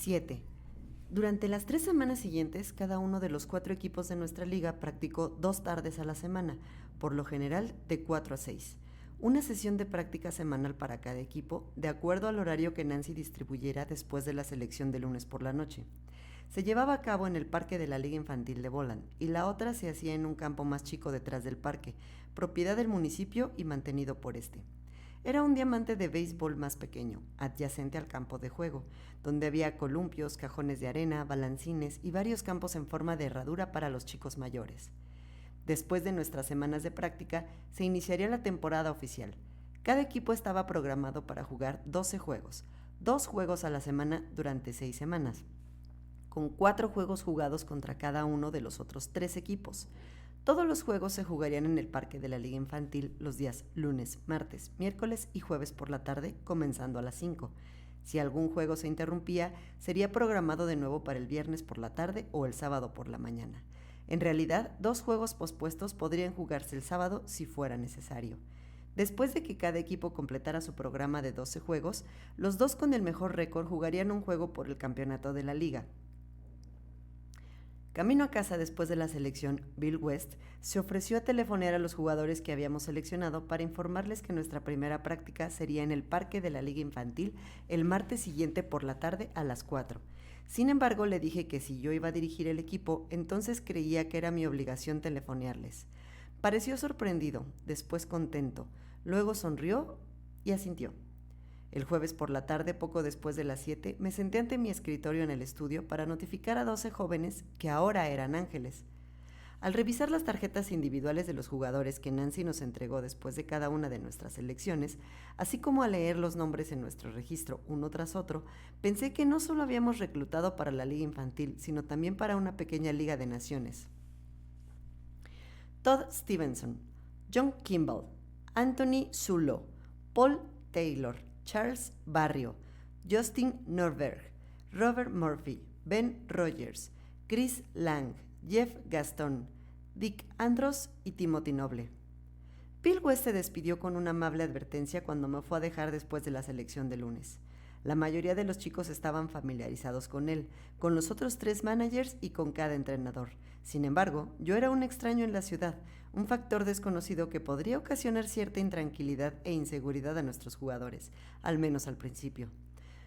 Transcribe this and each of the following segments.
7. Durante las 3 semanas siguientes, cada uno de los 4 equipos de nuestra liga practicó 2 tardes a la semana, por lo general de 4 a 6. Una sesión de práctica semanal para cada equipo, de acuerdo al horario que Nancy distribuyera después de la selección de lunes por la noche. Se llevaba a cabo en el parque de la Liga Infantil de Boland, y la otra se hacía en un campo más chico detrás del parque, propiedad del municipio y mantenido por este. Era un diamante de béisbol más pequeño, adyacente al campo de juego, donde había columpios, cajones de arena, balancines y varios campos en forma de herradura para los chicos mayores. Después de nuestras semanas de práctica, se iniciaría la temporada oficial. Cada equipo estaba programado para jugar 12 juegos, 2 juegos a la semana durante 6 semanas, con 4 juegos jugados contra cada uno de los otros 3 equipos. Todos los juegos se jugarían en el parque de la Liga Infantil los días lunes, martes, miércoles y jueves por la tarde, comenzando a las 5. Si algún juego se interrumpía, sería programado de nuevo para el viernes por la tarde o el sábado por la mañana. En realidad, 2 juegos pospuestos podrían jugarse el sábado si fuera necesario. Después de que cada equipo completara su programa de 12 juegos, los 2 con el mejor récord jugarían un juego por el campeonato de la liga. Camino a casa después de la selección, Bill West se ofreció a telefonear a los jugadores que habíamos seleccionado para informarles que nuestra primera práctica sería en el parque de la Liga Infantil el martes siguiente por la tarde a las 4. Sin embargo, le dije que si yo iba a dirigir el equipo, entonces creía que era mi obligación telefonearles. Pareció sorprendido, después contento, luego sonrió y asintió. El jueves por la tarde, poco después de las 7, me senté ante mi escritorio en el estudio para notificar a 12 jóvenes que ahora eran ángeles. Al revisar las tarjetas individuales de los jugadores que Nancy nos entregó después de cada una de nuestras selecciones, así como al leer los nombres en nuestro registro uno tras otro, pensé que no solo habíamos reclutado para la liga infantil, sino también para una pequeña liga de naciones. Todd Stevenson, John Kimball, Anthony Zulo, Paul Taylor, Charles Barrio, Justin Norberg, Robert Murphy, Ben Rogers, Chris Lang, Jeff Gaston, Dick Andros y Timothy Noble. Bill West se despidió con una amable advertencia cuando me fue a dejar después de la selección de lunes. La mayoría de los chicos estaban familiarizados con él, con los otros 3 managers y con cada entrenador. Sin embargo, yo era un extraño en la ciudad, un factor desconocido que podría ocasionar cierta intranquilidad e inseguridad a nuestros jugadores, al menos al principio.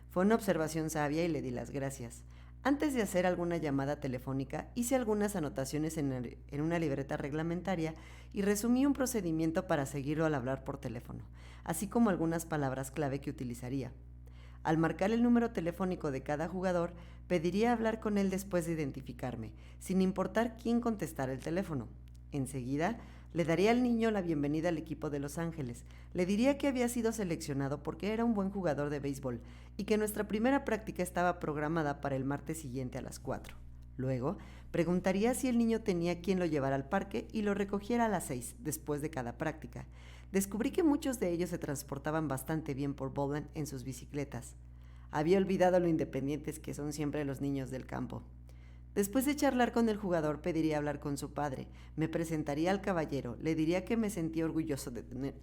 Fue una observación sabia y le di las gracias. Antes de hacer alguna llamada telefónica, hice algunas anotaciones en una libreta reglamentaria y resumí un procedimiento para seguirlo al hablar por teléfono, así como algunas palabras clave que utilizaría. Al marcar el número telefónico de cada jugador, pediría hablar con él después de identificarme, sin importar quién contestara el teléfono. Enseguida, le daría al niño la bienvenida al equipo de Los Ángeles. Le diría que había sido seleccionado porque era un buen jugador de béisbol y que nuestra primera práctica estaba programada para el martes siguiente a las 4. Luego, preguntaría si el niño tenía quien lo llevara al parque y lo recogiera a las 6, después de cada práctica. Descubrí que muchos de ellos se transportaban bastante bien por Boland en sus bicicletas. Había olvidado lo independientes que son siempre los niños del campo. Después de charlar con el jugador, pediría hablar con su padre. Me presentaría al caballero, le diría que me sentía orgulloso de tener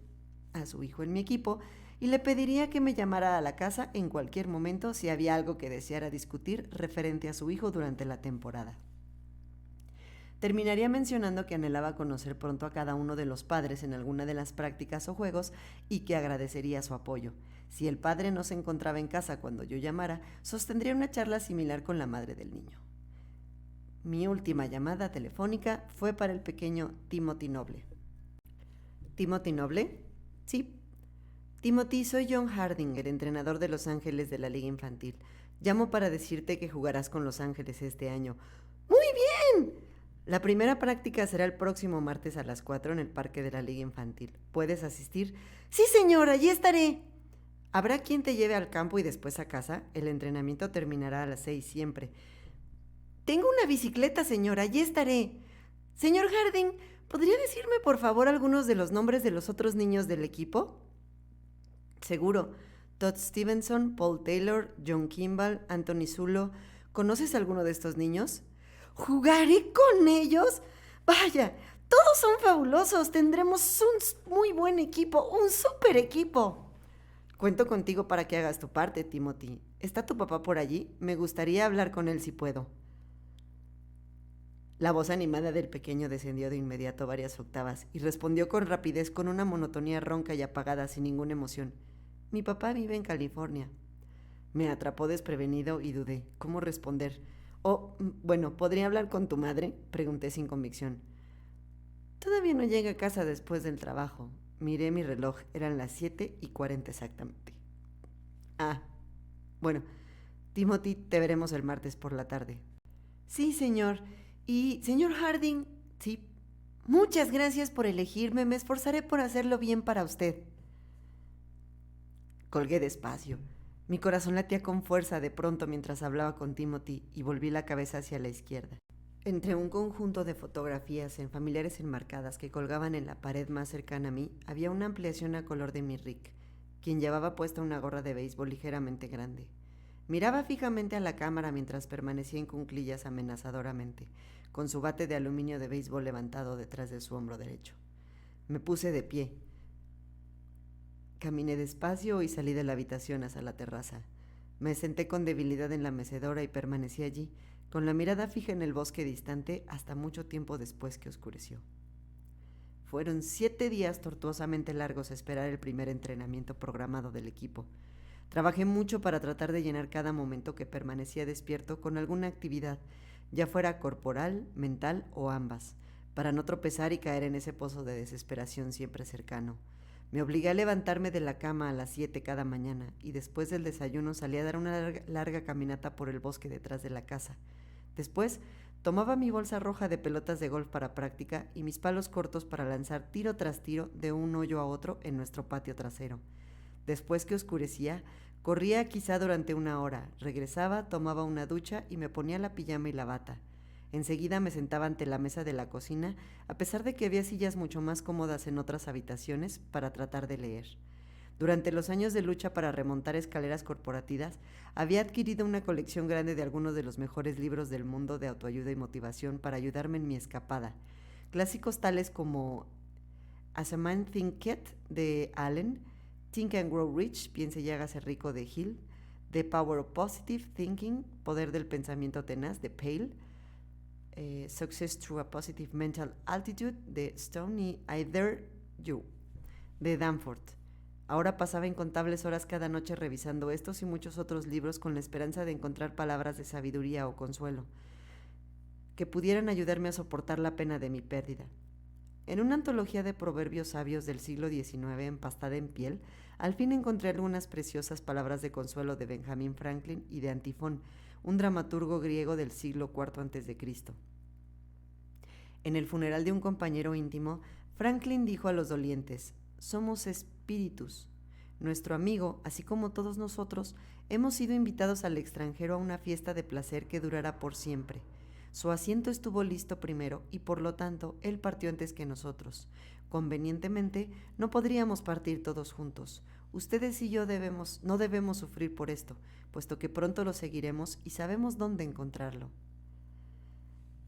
a su hijo en mi equipo y le pediría que me llamara a la casa en cualquier momento si había algo que deseara discutir referente a su hijo durante la temporada. Terminaría mencionando que anhelaba conocer pronto a cada uno de los padres en alguna de las prácticas o juegos y que agradecería su apoyo. Si el padre no se encontraba en casa cuando yo llamara, sostendría una charla similar con la madre del niño. Mi última llamada telefónica fue para el pequeño Timothy Noble. ¿Timothy Noble? Sí. Timothy, soy John Harding, el entrenador de Los Ángeles de la Liga Infantil. Llamo para decirte que jugarás con Los Ángeles este año. ¡Muy bien! La primera práctica será el próximo martes a las 4 en el parque de la Liga Infantil. ¿Puedes asistir? Sí, señor, allí estaré. ¿Habrá quien te lleve al campo y después a casa? El entrenamiento terminará a las 6 siempre. Tengo una bicicleta, señor, allí estaré. Señor Harding, ¿podría decirme por favor algunos de los nombres de los otros niños del equipo? Seguro. Todd Stevenson, Paul Taylor, John Kimball, Anthony Zulo. ¿Conoces a alguno de estos niños? ¿Jugaré con ellos? Vaya, todos son fabulosos. Tendremos un muy buen equipo, un súper equipo. Cuento contigo para que hagas tu parte, Timothy. ¿Está tu papá por allí? Me gustaría hablar con él si puedo. La voz animada del pequeño descendió de inmediato varias octavas y respondió con rapidez, con una monotonía ronca y apagada, sin ninguna emoción. Mi papá vive en California. Me atrapó desprevenido y dudé. ¿Cómo responder? Oh, bueno, ¿podría hablar con tu madre? Pregunté sin convicción. Todavía no llega a casa después del trabajo. Miré mi reloj. Eran las 7:40 exactamente. Ah, bueno, Timothy, te veremos el martes por la tarde. Sí, señor. Y, señor Harding, sí. Muchas gracias por elegirme. Me esforzaré por hacerlo bien para usted. Colgué despacio. Mi corazón latía con fuerza de pronto mientras hablaba con Timothy y volví la cabeza hacia la izquierda. Entre un conjunto de fotografías en familiares enmarcadas que colgaban en la pared más cercana a mí, había una ampliación a color de mi Rick, quien llevaba puesta una gorra de béisbol ligeramente grande. Miraba fijamente a la cámara mientras permanecía en cuclillas amenazadoramente, con su bate de aluminio de béisbol levantado detrás de su hombro derecho. Me puse de pie. Caminé despacio y salí de la habitación hacia la terraza. Me senté con debilidad en la mecedora y permanecí allí, con la mirada fija en el bosque distante hasta mucho tiempo después que oscureció. Fueron 7 días tortuosamente largos a esperar el primer entrenamiento programado del equipo. Trabajé mucho para tratar de llenar cada momento que permanecía despierto con alguna actividad, ya fuera corporal, mental o ambas, para no tropezar y caer en ese pozo de desesperación siempre cercano. Me obligué a levantarme de la cama a las 7 cada mañana y después del desayuno salí a dar una larga caminata por el bosque detrás de la casa. Después tomaba mi bolsa roja de pelotas de golf para práctica y mis palos cortos para lanzar tiro tras tiro de un hoyo a otro en nuestro patio trasero. Después que oscurecía, corría quizá durante 1 hora, regresaba, tomaba una ducha y me ponía la pijama y la bata. Enseguida me sentaba ante la mesa de la cocina, a pesar de que había sillas mucho más cómodas en otras habitaciones, para tratar de leer. Durante los años de lucha para remontar escaleras corporativas, había adquirido una colección grande de algunos de los mejores libros del mundo de autoayuda y motivación para ayudarme en mi escapada. Clásicos tales como As a Man Thinketh de Allen, Think and Grow Rich, Piense y hágase rico de Hill, The Power of Positive Thinking, Poder del pensamiento tenaz de Pale, Success Through a Positive Mental Attitude de Stone y I Dare You de Danforth. Ahora pasaba incontables horas cada noche revisando estos y muchos otros libros con la esperanza de encontrar palabras de sabiduría o consuelo que pudieran ayudarme a soportar la pena de mi pérdida. En una antología de proverbios sabios del siglo XIX empastada en piel, al fin encontré algunas preciosas palabras de consuelo de Benjamin Franklin y de Antifón, un dramaturgo griego del siglo IV a.C. En el funeral de un compañero íntimo, Franklin dijo a los dolientes: «Somos espíritus. Nuestro amigo, así como todos nosotros, hemos sido invitados al extranjero a una fiesta de placer que durará por siempre. Su asiento estuvo listo primero y por lo tanto él partió antes que nosotros. Convenientemente, no podríamos partir todos juntos. Ustedes y yo no debemos sufrir por esto, puesto que pronto lo seguiremos y sabemos dónde encontrarlo».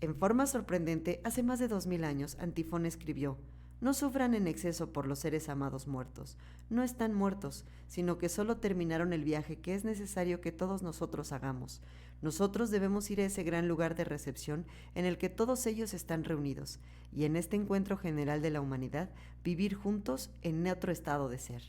En forma sorprendente, hace más de 2000 años, Antifón escribió: «No sufran en exceso por los seres amados muertos. No están muertos, sino que solo terminaron el viaje que es necesario que todos nosotros hagamos. Nosotros debemos ir a ese gran lugar de recepción en el que todos ellos están reunidos, y en este encuentro general de la humanidad, vivir juntos en otro estado de ser».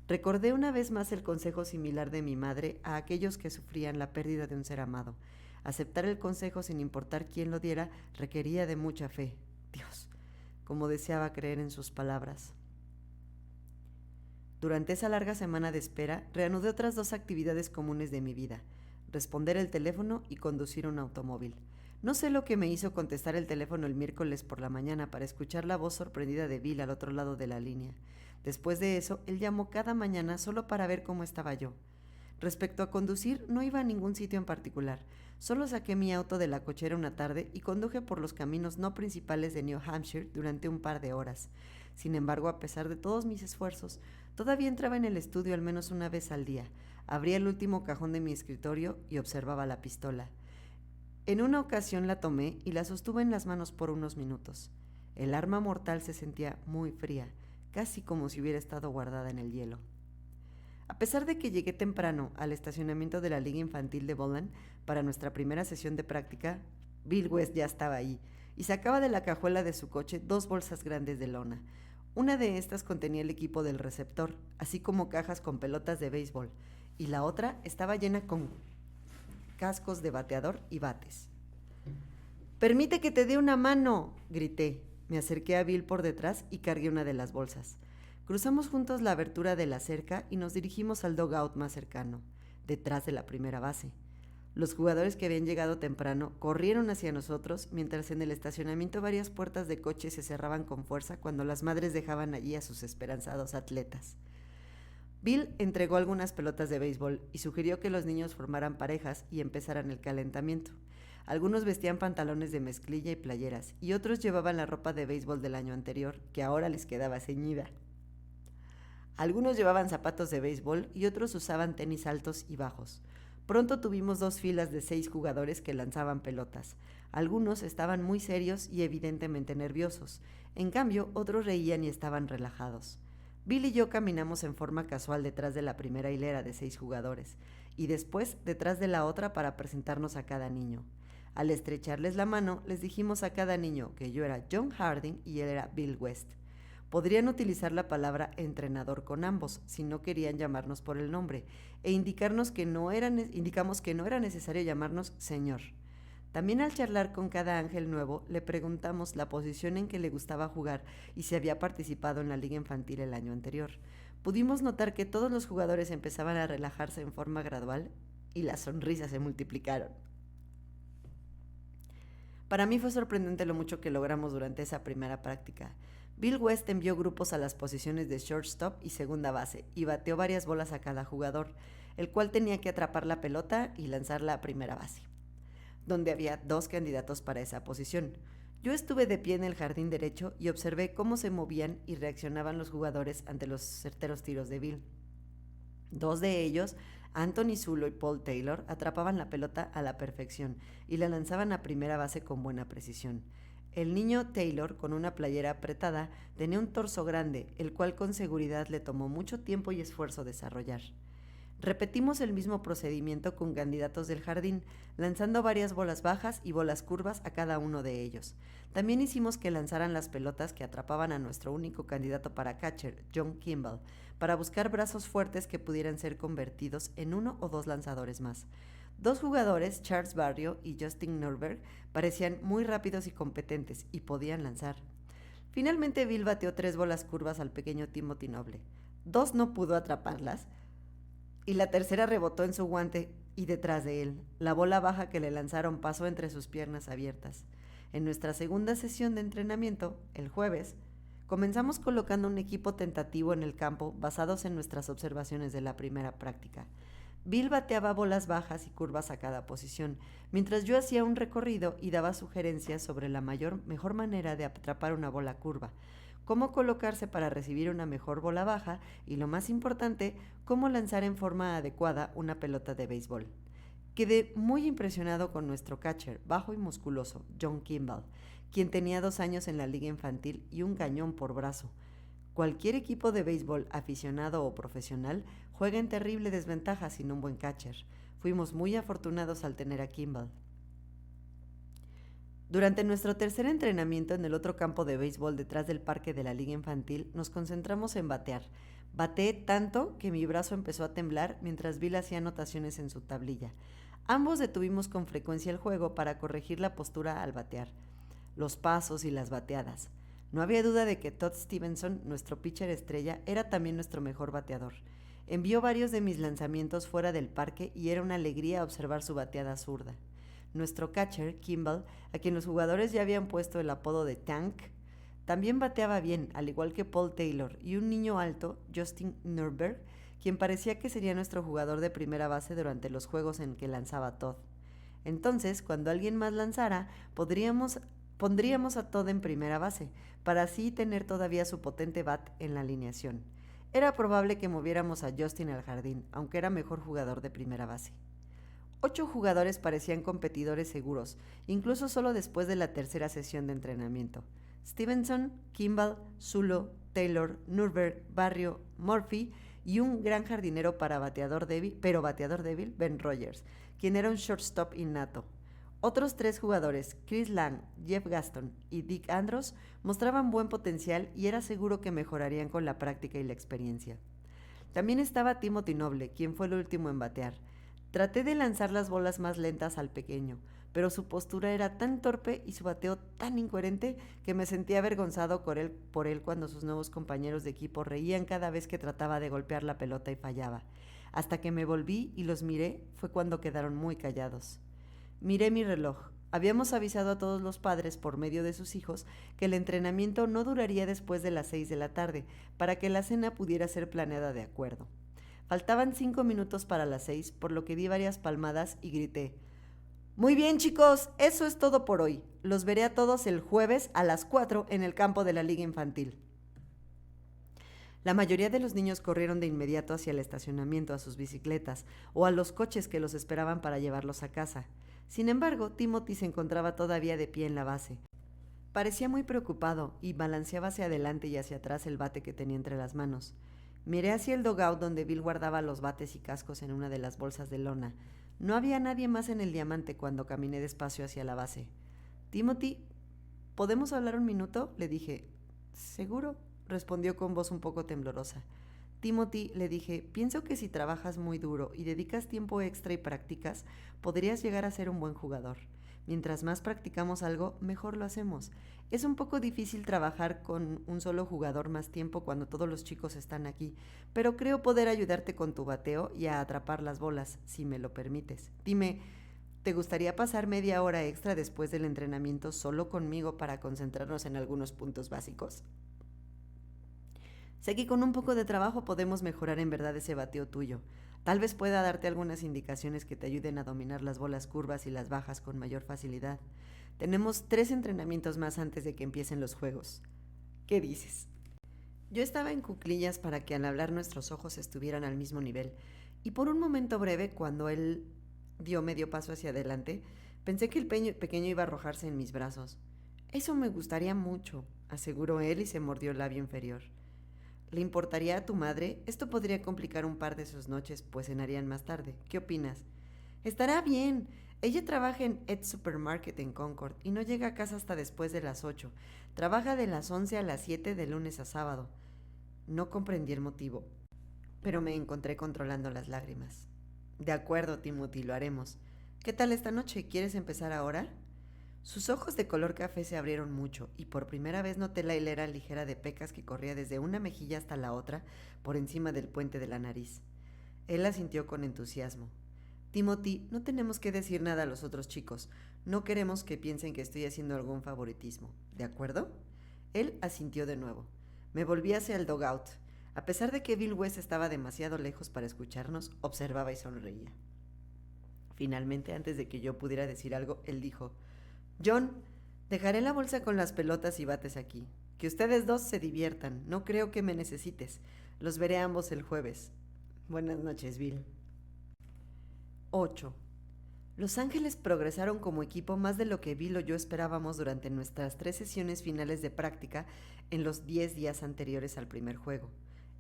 Recordé una vez más el consejo similar de mi madre a aquellos que sufrían la pérdida de un ser amado. Aceptar el consejo sin importar quién lo diera requería de mucha fe. Dios, cómo deseaba creer en sus palabras. Durante esa larga semana de espera, reanudé otras 2 actividades comunes de mi vida: responder el teléfono y conducir un automóvil. No sé lo que me hizo contestar el teléfono el miércoles por la mañana para escuchar la voz sorprendida de Bill al otro lado de la línea. Después de eso, él llamó cada mañana solo para ver cómo estaba yo. Respecto a conducir, no iba a ningún sitio en particular. Solo saqué mi auto de la cochera una tarde y conduje por los caminos no principales de New Hampshire durante un par de horas. Sin embargo, a pesar de todos mis esfuerzos, todavía entraba en el estudio al menos una vez al día. Abría el último cajón de mi escritorio y observaba la pistola. En una ocasión la tomé y la sostuve en las manos por unos minutos. El arma mortal se sentía muy fría, casi como si hubiera estado guardada en el hielo. A pesar de que llegué temprano al estacionamiento de la Liga Infantil de Boland para nuestra primera sesión de práctica, Bill West ya estaba ahí y sacaba de la cajuela de su coche 2 bolsas grandes de lona. Una de estas contenía el equipo del receptor, así como cajas con pelotas de béisbol, y la otra estaba llena con cascos de bateador y bates. «¡Permite que te dé una mano!», grité. Me acerqué a Bill por detrás y cargué una de las bolsas. Cruzamos juntos la abertura de la cerca y nos dirigimos al dugout más cercano, detrás de la primera base. Los jugadores que habían llegado temprano corrieron hacia nosotros, mientras en el estacionamiento varias puertas de coches se cerraban con fuerza cuando las madres dejaban allí a sus esperanzados atletas. Bill entregó algunas pelotas de béisbol y sugirió que los niños formaran parejas y empezaran el calentamiento. Algunos vestían pantalones de mezclilla y playeras, y otros llevaban la ropa de béisbol del año anterior, que ahora les quedaba ceñida. Algunos llevaban zapatos de béisbol y otros usaban tenis altos y bajos. Pronto tuvimos 2 filas de 6 jugadores que lanzaban pelotas. Algunos estaban muy serios y evidentemente nerviosos. En cambio, otros reían y estaban relajados. Bill y yo caminamos en forma casual detrás de la primera hilera de 6 jugadores y después detrás de la otra para presentarnos a cada niño. Al estrecharles la mano, les dijimos a cada niño que yo era John Harding y él era Bill West. Podrían utilizar la palabra entrenador con ambos si no querían llamarnos por el nombre, e indicamos que no era necesario llamarnos señor. También al charlar con cada ángel nuevo, le preguntamos la posición en que le gustaba jugar y si había participado en la liga infantil el año anterior. Pudimos notar que todos los jugadores empezaban a relajarse en forma gradual y las sonrisas se multiplicaron. Para mí fue sorprendente lo mucho que logramos durante esa primera práctica. Bill West envió grupos a las posiciones de shortstop y segunda base y bateó varias bolas a cada jugador, el cual tenía que atrapar la pelota y lanzarla a primera base, donde había 2 candidatos para esa posición. Yo estuve de pie en el jardín derecho y observé cómo se movían y reaccionaban los jugadores ante los certeros tiros de Bill. 2 de ellos, Anthony Zulo y Paul Taylor, atrapaban la pelota a la perfección y la lanzaban a primera base con buena precisión. El niño Taylor, con una playera apretada, tenía un torso grande, el cual con seguridad le tomó mucho tiempo y esfuerzo desarrollar. Repetimos el mismo procedimiento con candidatos del jardín, lanzando varias bolas bajas y bolas curvas a cada uno de ellos. También hicimos que lanzaran las pelotas que atrapaban a nuestro único candidato para catcher, John Kimball, para buscar brazos fuertes que pudieran ser convertidos en 1 o 2 lanzadores más. 2 jugadores, Charles Barrio y Justin Norberg, parecían muy rápidos y competentes y podían lanzar. Finalmente Bill bateó 3 bolas curvas al pequeño Timothy Noble. 2 no pudo atraparlas y la tercera rebotó en su guante y detrás de él. La bola baja que le lanzaron pasó entre sus piernas abiertas. En nuestra segunda sesión de entrenamiento, el jueves, comenzamos colocando un equipo tentativo en el campo basados en nuestras observaciones de la primera práctica. Bill bateaba bolas bajas y curvas a cada posición, mientras yo hacía un recorrido y daba sugerencias sobre la mejor manera de atrapar una bola curva, cómo colocarse para recibir una mejor bola baja y, lo más importante, cómo lanzar en forma adecuada una pelota de béisbol. Quedé muy impresionado con nuestro catcher, bajo y musculoso, John Kimball, quien tenía 2 años en la liga infantil y un cañón por brazo. Cualquier equipo de béisbol, aficionado o profesional, juega en terrible desventaja sin un buen catcher. Fuimos muy afortunados al tener a Kimball. Durante nuestro tercer entrenamiento en el otro campo de béisbol detrás del parque de la liga infantil, nos concentramos en batear. Bateé tanto que mi brazo empezó a temblar mientras Bill hacía anotaciones en su tablilla. Ambos detuvimos con frecuencia el juego para corregir la postura al batear, los pasos y las bateadas. No había duda de que Todd Stevenson, nuestro pitcher estrella, era también nuestro mejor bateador. Envió varios de mis lanzamientos fuera del parque y era una alegría observar su bateada zurda. Nuestro catcher, Kimball, a quien los jugadores ya habían puesto el apodo de Tank, también bateaba bien, al igual que Paul Taylor y un niño alto, Justin Norberg, quien parecía que sería nuestro jugador de primera base durante los juegos en que lanzaba Todd. Entonces, cuando alguien más lanzara, pondríamos a Todd en primera base, para así tener todavía su potente bat en la alineación. Era probable que moviéramos a Justin al jardín, aunque era mejor jugador de primera base. 8 jugadores parecían competidores seguros, incluso solo después de la tercera sesión de entrenamiento. Stevenson, Kimball, Zulo, Taylor, Norberg, Barrio, Murphy y un gran jardinero para bateador débil, Ben Rogers, quien era un shortstop innato. Otros 3 jugadores, Chris Lang, Jeff Gaston y Dick Andros, mostraban buen potencial y era seguro que mejorarían con la práctica y la experiencia. También estaba Timothy Noble, quien fue el último en batear. Traté de lanzar las bolas más lentas al pequeño, pero su postura era tan torpe y su bateo tan incoherente que me sentía avergonzado por él cuando sus nuevos compañeros de equipo reían cada vez que trataba de golpear la pelota y fallaba. Hasta que me volví y los miré fue cuando quedaron muy callados. Miré mi reloj. Habíamos avisado a todos los padres por medio de sus hijos que el entrenamiento no duraría después de las 6 de la tarde, para que la cena pudiera ser planeada de acuerdo. Faltaban 5 minutos para las 6, por lo que di varias palmadas y grité: «Muy bien, chicos, eso es todo por hoy. Los veré a todos el jueves a las 4 en el campo de la Liga Infantil». La mayoría de los niños corrieron de inmediato hacia el estacionamiento, a sus bicicletas o a los coches que los esperaban para llevarlos a casa. Sin embargo, Timothy se encontraba todavía de pie en la base. Parecía muy preocupado y balanceaba hacia adelante y hacia atrás el bate que tenía entre las manos. Miré hacia el dugout donde Bill guardaba los bates y cascos en una de las bolsas de lona. No había nadie más en el diamante cuando caminé despacio hacia la base. «Timothy, ¿podemos hablar un minuto?», le dije. «¿Seguro?», respondió con voz un poco temblorosa. «Timothy», le dije, «pienso que si trabajas muy duro y dedicas tiempo extra y practicas, podrías llegar a ser un buen jugador. Mientras más practicamos algo, mejor lo hacemos. Es un poco difícil trabajar con un solo jugador más tiempo cuando todos los chicos están aquí, pero creo poder ayudarte con tu bateo y a atrapar las bolas, si me lo permites. Dime, ¿te gustaría pasar media hora extra después del entrenamiento solo conmigo para concentrarnos en algunos puntos básicos? Sé que con un poco de trabajo podemos mejorar en verdad ese bateo tuyo. Tal vez pueda darte algunas indicaciones que te ayuden a dominar las bolas curvas y las bajas con mayor facilidad. Tenemos 3 entrenamientos más antes de que empiecen los juegos. ¿Qué dices?». Yo estaba en cuclillas para que al hablar nuestros ojos estuvieran al mismo nivel, y por un momento breve, cuando él dio medio paso hacia adelante, pensé que el pequeño iba a arrojarse en mis brazos. «Eso me gustaría mucho», aseguró él y se mordió el labio inferior. «¿Le importaría a tu madre? Esto podría complicar un par de sus noches, pues cenarían más tarde. ¿Qué opinas?». «Estará bien. Ella trabaja en Ed Supermarket en Concord y no llega a casa hasta después de las 8. Trabaja de las 11 a las 7 de lunes a sábado». No comprendí el motivo, pero me encontré controlando las lágrimas. «De acuerdo, Timothy, lo haremos. ¿Qué tal esta noche? ¿Quieres empezar ahora?». Sus ojos de color café se abrieron mucho y por primera vez noté la hilera ligera de pecas que corría desde una mejilla hasta la otra por encima del puente de la nariz. Él asintió con entusiasmo. «Timothy, no tenemos que decir nada a los otros chicos. No queremos que piensen que estoy haciendo algún favoritismo. ¿De acuerdo?». Él asintió de nuevo. Me volví hacia el dugout. A pesar de que Bill West estaba demasiado lejos para escucharnos, observaba y sonreía. Finalmente, antes de que yo pudiera decir algo, él dijo: «John, dejaré la bolsa con las pelotas y bates aquí. Que ustedes dos se diviertan. No creo que me necesites. Los veré ambos el jueves. Buenas noches, Bill». 8. Los Ángeles progresaron como equipo más de lo que Bill o yo esperábamos durante nuestras 3 sesiones finales de práctica en los 10 días anteriores al primer juego.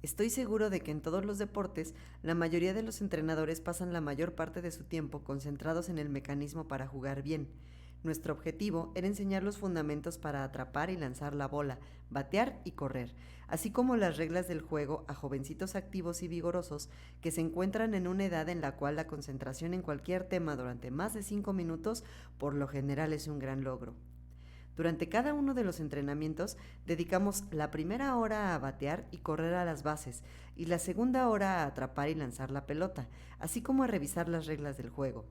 Estoy seguro de que en todos los deportes, la mayoría de los entrenadores pasan la mayor parte de su tiempo concentrados en el mecanismo para jugar bien. Nuestro objetivo era enseñar los fundamentos para atrapar y lanzar la bola, batear y correr, así como las reglas del juego a jovencitos activos y vigorosos que se encuentran en una edad en la cual la concentración en cualquier tema durante más de 5 minutos por lo general es un gran logro. Durante cada uno de los entrenamientos dedicamos la primera hora a batear y correr a las bases y la segunda hora a atrapar y lanzar la pelota, así como a revisar las reglas del juego.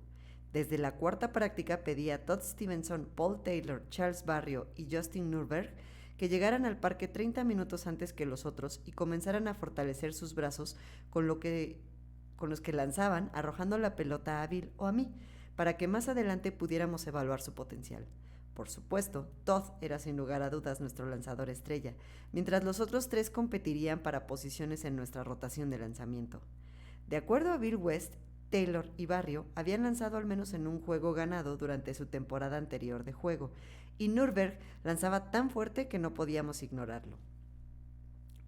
Desde la cuarta práctica pedí a Todd Stevenson, Paul Taylor, Charles Barrio y Justin Nurberg que llegaran al parque 30 minutos antes que los otros y comenzaran a fortalecer sus brazos con los que lanzaban, arrojando la pelota a Bill o a mí, para que más adelante pudiéramos evaluar su potencial. Por supuesto, Todd era sin lugar a dudas nuestro lanzador estrella, mientras los otros 3 competirían para posiciones en nuestra rotación de lanzamiento. De acuerdo a Bill West, Taylor y Barrio habían lanzado al menos en un juego ganado durante su temporada anterior de juego, y Nurberg lanzaba tan fuerte que no podíamos ignorarlo.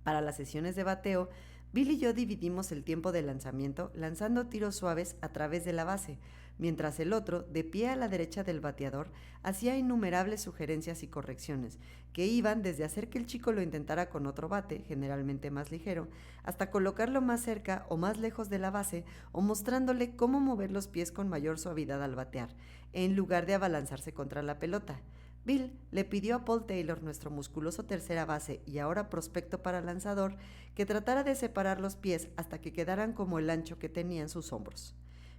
Para las sesiones de bateo, Bill y yo dividimos el tiempo de lanzamiento lanzando tiros suaves a través de la base, mientras el otro, de pie a la derecha del bateador, hacía innumerables sugerencias y correcciones, que iban desde hacer que el chico lo intentara con otro bate, generalmente más ligero, hasta colocarlo más cerca o más lejos de la base, o mostrándole cómo mover los pies con mayor suavidad al batear, en lugar de abalanzarse contra la pelota. Bill le pidió a Paul Taylor, nuestro musculoso tercera base y ahora prospecto para lanzador, que tratara de separar los pies hasta que quedaran como el ancho que tenían sus hombros.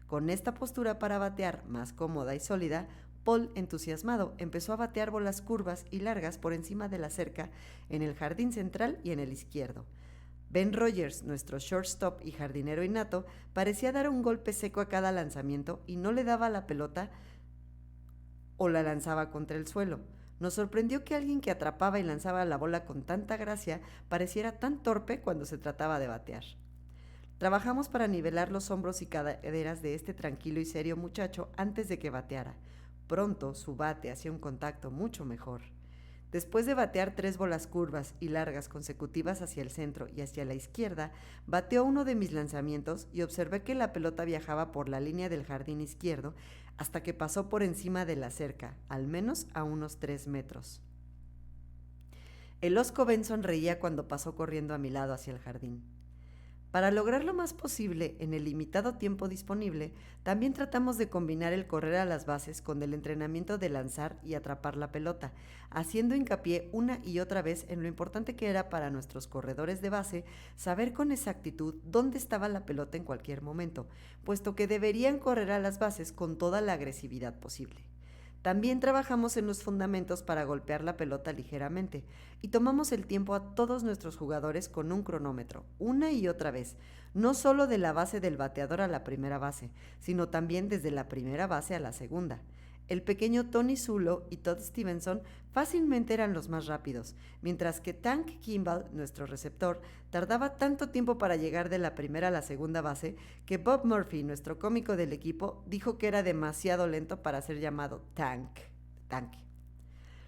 Con esta postura para batear más cómoda y sólida, Paul, entusiasmado, empezó a batear bolas curvas y largas por encima de la cerca en el jardín central y en el izquierdo. Ben Rogers, nuestro shortstop y jardinero innato, parecía dar un golpe seco a cada lanzamiento y no le daba la pelota o la lanzaba contra el suelo. Nos sorprendió que alguien que atrapaba y lanzaba la bola con tanta gracia pareciera tan torpe cuando se trataba de batear. Trabajamos para nivelar los hombros y caderas de este tranquilo y serio muchacho antes de que bateara. Pronto su bate hacía un contacto mucho mejor. Después de batear 3 bolas curvas y largas consecutivas hacia el centro y hacia la izquierda, bateó uno de mis lanzamientos y observé que la pelota viajaba por la línea del jardín izquierdo hasta que pasó por encima de la cerca, al menos a unos 3 metros. El osco Ben sonreía cuando pasó corriendo a mi lado hacia el jardín. Para lograr lo más posible en el limitado tiempo disponible, también tratamos de combinar el correr a las bases con el entrenamiento de lanzar y atrapar la pelota, haciendo hincapié una y otra vez en lo importante que era para nuestros corredores de base saber con exactitud dónde estaba la pelota en cualquier momento, puesto que deberían correr a las bases con toda la agresividad posible. También trabajamos en los fundamentos para golpear la pelota ligeramente y tomamos el tiempo a todos nuestros jugadores con un cronómetro, una y otra vez, no solo de la base del bateador a la primera base, sino también desde la primera base a la segunda. El pequeño Tony Zulo y Todd Stevenson fácilmente eran los más rápidos, mientras que Tank Kimball, nuestro receptor, tardaba tanto tiempo para llegar de la primera a la segunda base que Bob Murphy, nuestro cómico del equipo, dijo que era demasiado lento para ser llamado Tanque.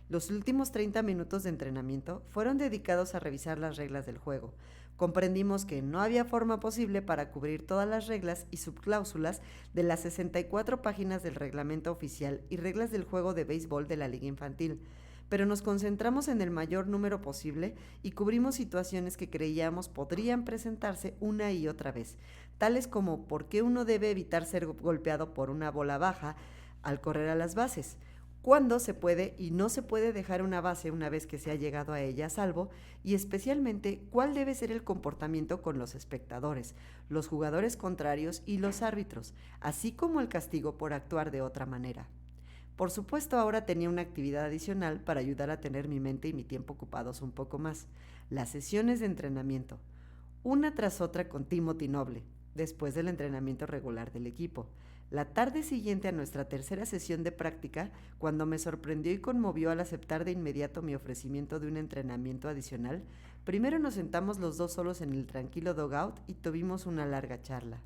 Los últimos 30 minutos de entrenamiento fueron dedicados a revisar las reglas del juego. Comprendimos que no había forma posible para cubrir todas las reglas y subcláusulas de las 64 páginas del reglamento oficial y reglas del juego de béisbol de la Liga Infantil, pero nos concentramos en el mayor número posible y cubrimos situaciones que creíamos podrían presentarse una y otra vez, tales como por qué uno debe evitar ser golpeado por una bola baja al correr a las bases, cuándo se puede y no se puede dejar una base una vez que se ha llegado a ella a salvo, y especialmente cuál debe ser el comportamiento con los espectadores, los jugadores contrarios y los árbitros, así como el castigo por actuar de otra manera. Por supuesto, ahora tenía una actividad adicional para ayudar a tener mi mente y mi tiempo ocupados un poco más: las sesiones de entrenamiento, una tras otra con Timothy Noble, después del entrenamiento regular del equipo. La tarde siguiente a nuestra tercera sesión de práctica, cuando me sorprendió y conmovió al aceptar de inmediato mi ofrecimiento de un entrenamiento adicional, primero nos sentamos los dos solos en el tranquilo dugout y tuvimos una larga charla.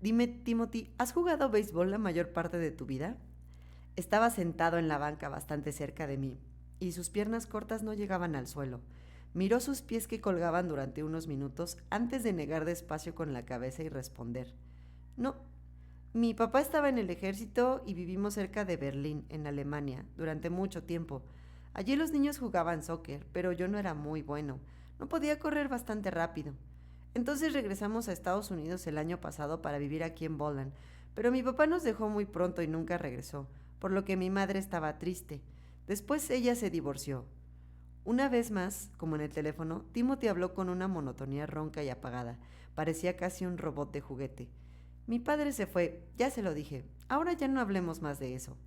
Dime, Timothy, ¿has jugado béisbol la mayor parte de tu vida? Estaba sentado en la banca bastante cerca de mí, y sus piernas cortas no llegaban al suelo. Miró sus pies que colgaban durante unos minutos antes de negar despacio con la cabeza y responder: No, mi papá estaba en el ejército y vivimos cerca de Berlín, en Alemania, durante mucho tiempo. Allí los niños jugaban soccer, pero yo no era muy bueno. No podía correr bastante rápido. Entonces regresamos a Estados Unidos el año pasado para vivir aquí en Boland, pero mi papá nos dejó muy pronto y nunca regresó, por lo que mi madre estaba triste. Después ella se divorció. Una vez más, como en el teléfono, Timothy habló con una monotonía ronca y apagada. Parecía casi un robot de juguete. Mi padre se fue, ya se lo dije. Ahora ya no hablemos más de eso.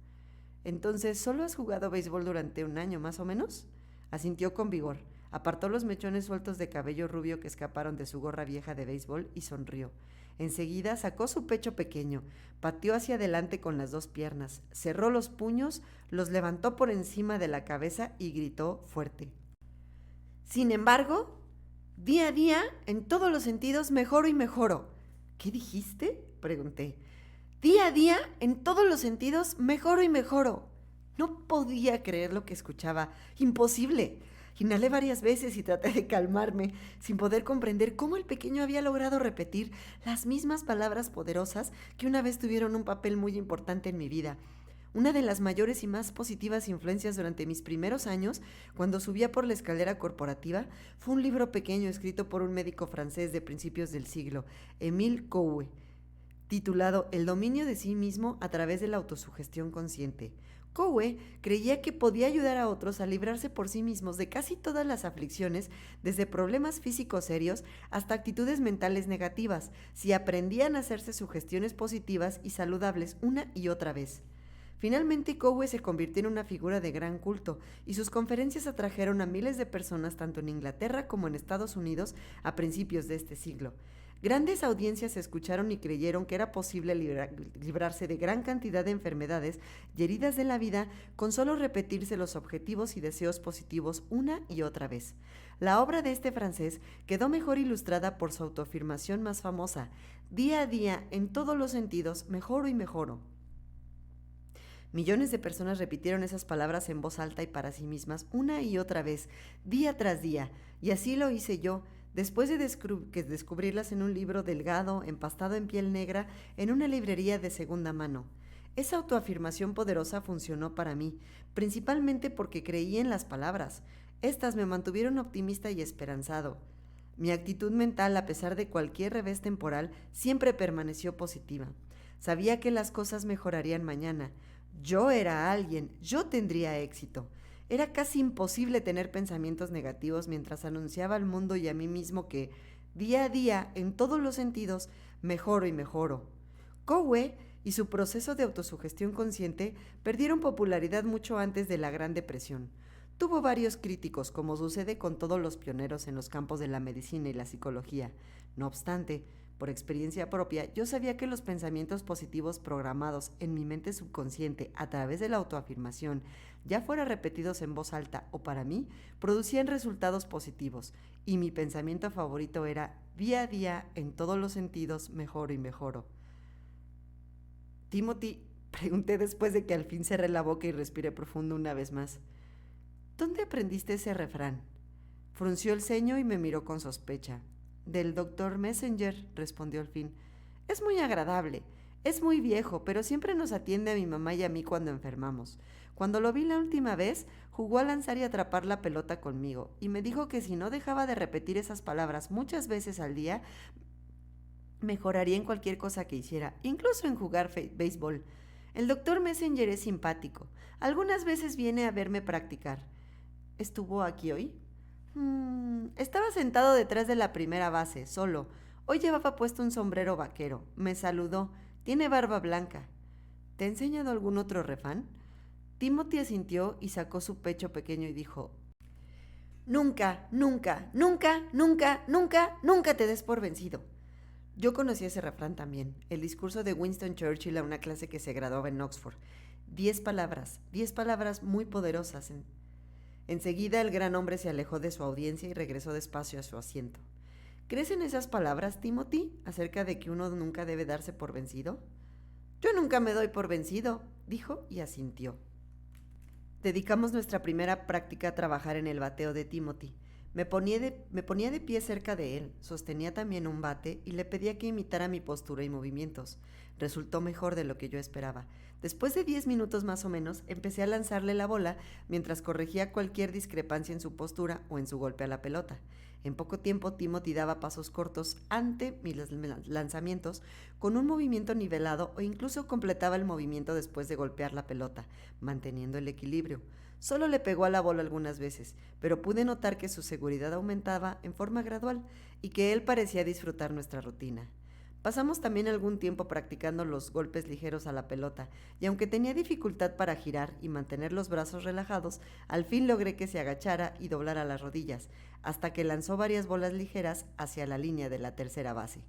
Entonces, ¿solo has jugado béisbol durante un año más o menos? Asintió con vigor. Apartó los mechones sueltos de cabello rubio que escaparon de su gorra vieja de béisbol y sonrió. Enseguida sacó su pecho pequeño, pateó hacia adelante con las dos piernas, cerró los puños, los levantó por encima de la cabeza y gritó fuerte: Sin embargo, día a día, en todos los sentidos, mejoro y mejoro. ¿Qué dijiste?, pregunté. Día a día, en todos los sentidos, mejoro y mejoro. No podía creer lo que escuchaba. Imposible. Inhalé varias veces y traté de calmarme, sin poder comprender cómo el pequeño había logrado repetir las mismas palabras poderosas que una vez tuvieron un papel muy importante en mi vida. Una de las mayores y más positivas influencias durante mis primeros años, cuando subía por la escalera corporativa, fue un libro pequeño escrito por un médico francés de principios del siglo, Émile Coué, titulado El dominio de sí mismo a través de la autosugestión consciente. Coué creía que podía ayudar a otros a librarse por sí mismos de casi todas las aflicciones, desde problemas físicos serios hasta actitudes mentales negativas, si aprendían a hacerse sugestiones positivas y saludables una y otra vez. Finalmente, Coué se convirtió en una figura de gran culto y sus conferencias atrajeron a miles de personas tanto en Inglaterra como en Estados Unidos a principios de este siglo. Grandes audiencias escucharon y creyeron que era posible librarse de gran cantidad de enfermedades y heridas de la vida con solo repetirse los objetivos y deseos positivos una y otra vez. La obra de este francés quedó mejor ilustrada por su autoafirmación más famosa: día a día, en todos los sentidos, mejoro y mejoro. Millones de personas repitieron esas palabras en voz alta y para sí mismas una y otra vez, día tras día, y así lo hice yo, después de descubrirlas en un libro delgado, empastado en piel negra, en una librería de segunda mano. Esa autoafirmación poderosa funcionó para mí, principalmente porque creí en las palabras. Estas me mantuvieron optimista y esperanzado. Mi actitud mental, a pesar de cualquier revés temporal, siempre permaneció positiva. Sabía que las cosas mejorarían mañana. Yo era alguien, yo tendría éxito. Era casi imposible tener pensamientos negativos mientras anunciaba al mundo y a mí mismo que, día a día, en todos los sentidos, mejoro y mejoro. Coué y su proceso de autosugestión consciente perdieron popularidad mucho antes de la Gran Depresión. Tuvo varios críticos, como sucede con todos los pioneros en los campos de la medicina y la psicología. No obstante, por experiencia propia, yo sabía que los pensamientos positivos programados en mi mente subconsciente a través de la autoafirmación, ya fuera repetidos en voz alta o para mí, producían resultados positivos, y mi pensamiento favorito era, día a día, en todos los sentidos, mejoro y mejoro. Timothy, pregunté después de que al fin cerré la boca y respiré profundo una vez más, ¿dónde aprendiste ese refrán? Frunció el ceño y me miró con sospecha. Del doctor Messenger, respondió al fin. Es muy agradable, es muy viejo, pero siempre nos atiende a mi mamá y a mí cuando enfermamos. Cuando lo vi la última vez, jugó a lanzar y atrapar la pelota conmigo, y me dijo que si no dejaba de repetir esas palabras muchas veces al día, mejoraría en cualquier cosa que hiciera, incluso en jugar béisbol. El doctor Messenger es simpático. Algunas veces viene a verme practicar. ¿Estuvo aquí hoy? Estaba sentado detrás de la primera base, solo. Hoy llevaba puesto un sombrero vaquero. Me saludó. Tiene barba blanca. ¿Te he enseñado algún otro refrán? Timothy asintió y sacó su pecho pequeño y dijo: Nunca, nunca, nunca, nunca, nunca, nunca te des por vencido. Yo conocí ese refrán también, el discurso de Winston Churchill a una clase que se graduaba en Oxford. 10 palabras muy poderosas. Enseguida el gran hombre se alejó de su audiencia y regresó despacio a su asiento. ¿Crees en esas palabras, Timothy, acerca de que uno nunca debe darse por vencido? Yo nunca me doy por vencido, dijo y asintió. Dedicamos nuestra primera práctica a trabajar en el bateo de Timothy. Me ponía de pie cerca de él, sostenía también un bate y le pedía que imitara mi postura y movimientos. Resultó mejor de lo que yo esperaba. Después de 10 minutos más o menos, empecé a lanzarle la bola mientras corregía cualquier discrepancia en su postura o en su golpe a la pelota. En poco tiempo, Timothy daba pasos cortos ante mis lanzamientos con un movimiento nivelado o incluso completaba el movimiento después de golpear la pelota, manteniendo el equilibrio. Solo le pegó a la bola algunas veces, pero pude notar que su seguridad aumentaba en forma gradual y que él parecía disfrutar nuestra rutina. Pasamos también algún tiempo practicando los golpes ligeros a la pelota, y aunque tenía dificultad para girar y mantener los brazos relajados, al fin logré que se agachara y doblara las rodillas, hasta que lanzó varias bolas ligeras hacia la línea de la tercera base.